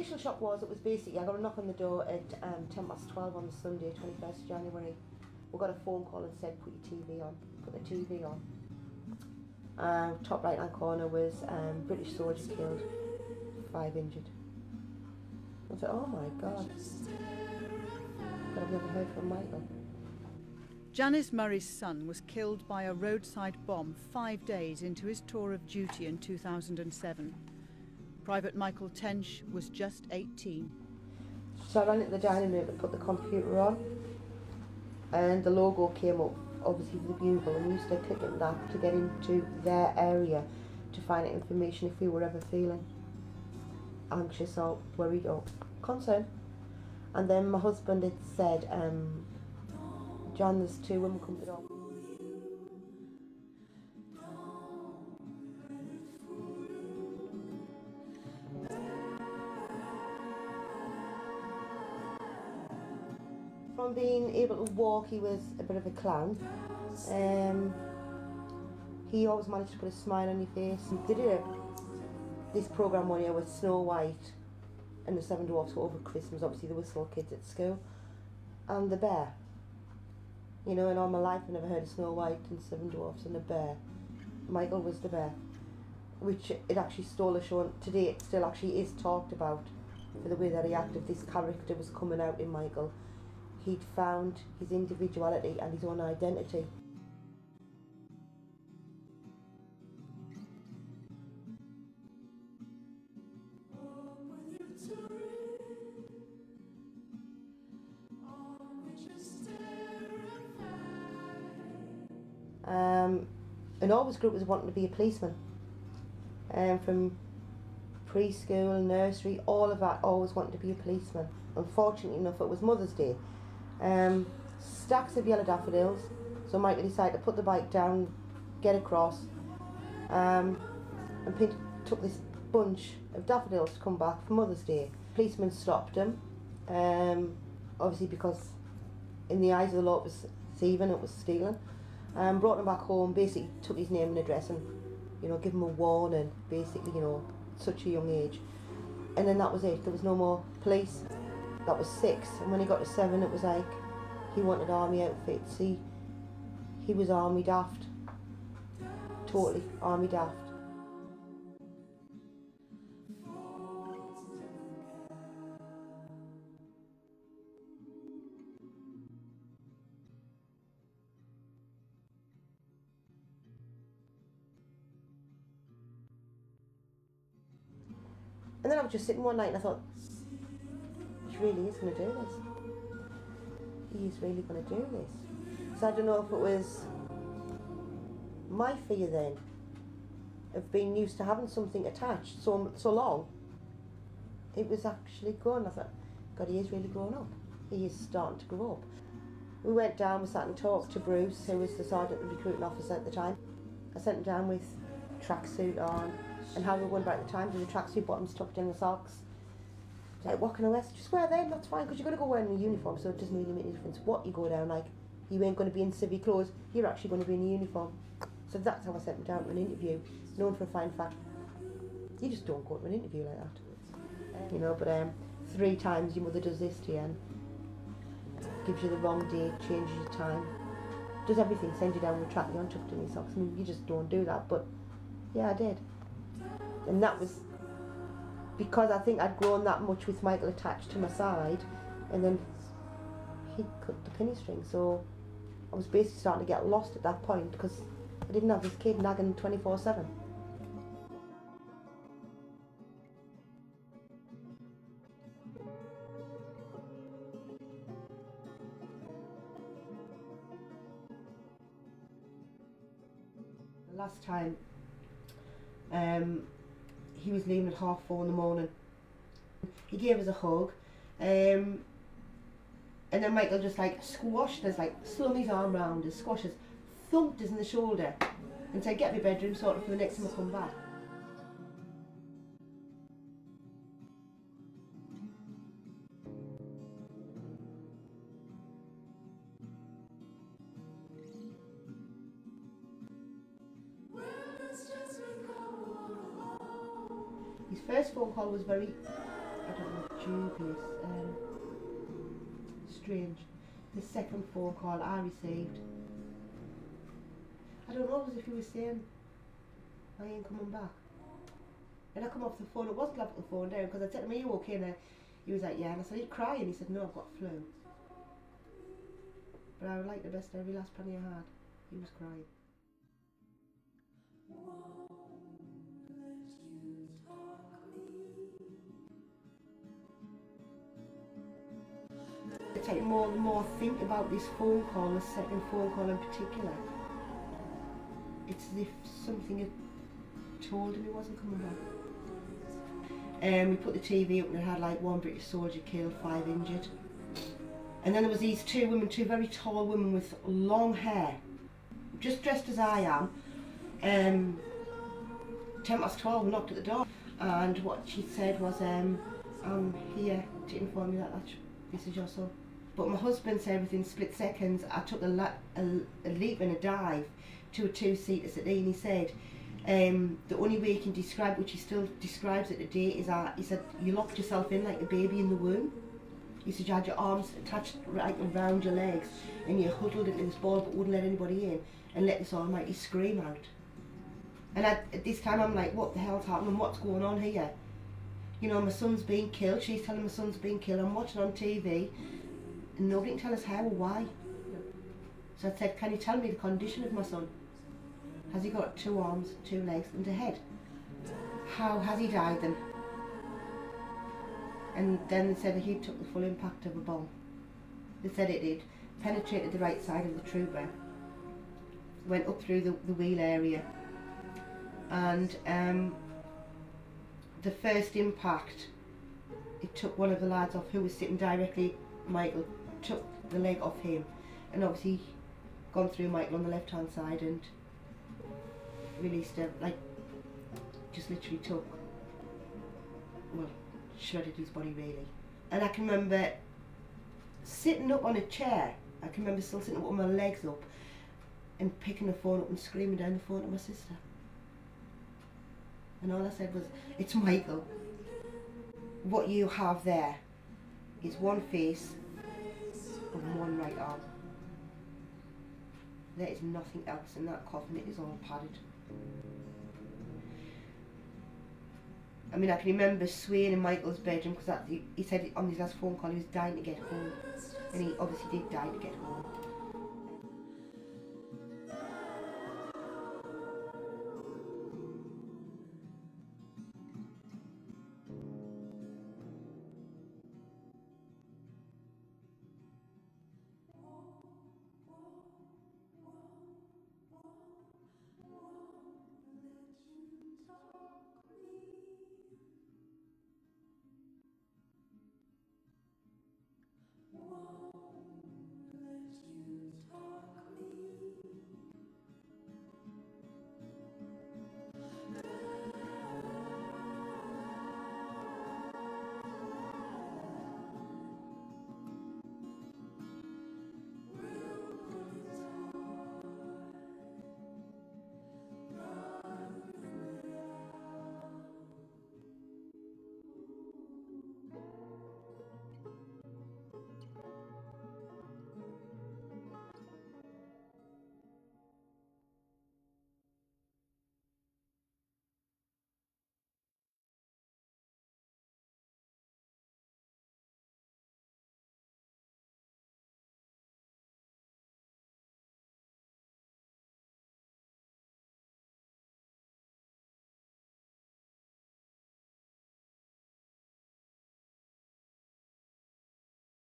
initial shock was, it was basically, I got a knock on the door at 12:10 on the Sunday, 21st of January. We got a phone call and said, put your TV on. Put the TV on. Top right hand corner was British soldier killed, 5 injured. I thought, oh my God. But I've never heard from Michael. Janice Murray's son was killed by a roadside bomb 5 days into his tour of duty in 2007. Private Michael Tench was just 18. So I ran into the dining room to put the computer on, and the logo came up, obviously for the Bugle, and we used to click on that to get into their area to find out information if we were ever feeling anxious or worried or concerned. And then my husband had said, John, there's 2 women come to the door. From being able to walk, he was a bit of a clown. He always managed to put a smile on your face. They did this programme one year with Snow White and the 7 Dwarfs over Christmas. Obviously there were still kids at school. And the bear. You know, in all my life I never heard of Snow White and 7 Dwarfs and a bear. Michael was the bear, which it actually stole a show, and today it still actually is talked about for the way that he acted. This character was coming out in Michael. He'd found his individuality and his own identity. And always grew up as wanting to be a policeman. From preschool, nursery, all of that, always wanted to be a policeman. Unfortunately enough, it was Mother's Day. Stacks of yellow daffodils, so Michael decided to put the bike down, get across, and took this bunch of daffodils to come back for Mother's Day. Policeman stopped him, obviously because in the eyes of the law it was thieving, it was stealing. Brought him back home, basically took his name and address and, you know, give him a warning, basically, you know, at such a young age. And then that was it, there was no more police. That was 6, and when he got to 7 it was like he wanted army outfits. He was army daft, totally army daft. And then I was just sitting one night and I thought, he really is going to do this. He is really going to do this. So I don't know if it was my fear then of being used to having something attached so long. It was actually gone. I thought, God, he is really grown up. He is starting to grow up. We went down, we sat and talked to Bruce, who was the sergeant and recruiting officer at the time. I sent him down with tracksuit on, and how we were going about at the time, with the tracksuit bottoms tucked in the socks. Like, what can I wear? Just wear them, that's fine, because you're going to go wearing a uniform, so it doesn't really make any difference what you go down like. You ain't going to be in civvy clothes, you're actually going to be in a uniform. So that's how I sent him down to an interview, known for a fine fact. You just don't go to an interview like that. You know, but 3 times your mother does this to you and gives you the wrong date, changes your time, does everything, sends you down with a track, you untucked in your socks. I mean, you just don't do that, but yeah, I did. And that was because I think I'd grown that much with Michael attached to my side, and then he cut the penny string, so I was basically starting to get lost at that point because I didn't have this kid nagging 24/7. The last time he was leaving at 4:30 in the morning. He gave us a hug, and then Michael just like squashed us, like slung his arm round us, squashed us, thumped us in the shoulder and said, get me bedroom sorted for the next time I come back. His first phone call was very I don't know, dubious, strange. The second phone call I received, I don't know, it was if he was saying, I ain't coming back. And I come off the phone, it wasn't like the phone down, because I said to him, are you okay? And he was like, yeah, and I said, are you crying? He said, no, I've got flu. But I would like the best every last penny I had. He was crying. Take more and more think about this phone call, the second phone call in particular. It's as if something had told him he wasn't coming back. We put the TV up and it had like 1 British soldier killed, 5 injured. And then there was these 2 women, 2 very tall women with long hair, just dressed as I am. 12:10 knocked at the door, and what she said was, I'm here to inform you that this is your son. But my husband said within split seconds, I took a leap and a dive to a 2-seater settee, and he said, the only way he can describe, which he still describes it today, is he said, you locked yourself in like a baby in the womb. He said you had your arms attached right around your legs and you huddled into this ball but wouldn't let anybody in and let this almighty scream out. And at this time I'm like, what the hell's happening? What's going on here? You know, my son's being killed. She's telling my son's being killed. I'm watching on TV and nobody can tell us how or why. So I said, can you tell me the condition of my son? Has he got 2 arms, 2 legs and a head? How has he died then? And then they said that he took the full impact of a bomb. They said it did. Penetrated the right side of the trooper. Went up through the wheel area. And the first impact, it took one of the lads off who was sitting directly, Michael, took the leg off him. And obviously gone through Michael on the left hand side and released him, like, just literally took, well, shredded his body really. And I can remember sitting up on a chair, I can remember still sitting up with my legs up and picking the phone up and screaming down the phone to my sister. And all I said was, it's Michael. What you have there is 1 face and 1 right arm. There is nothing else in that coffin, it is all padded. I mean, I can remember swaying in Michael's bedroom because he said on his last phone call he was dying to get home. And he obviously did die to get home.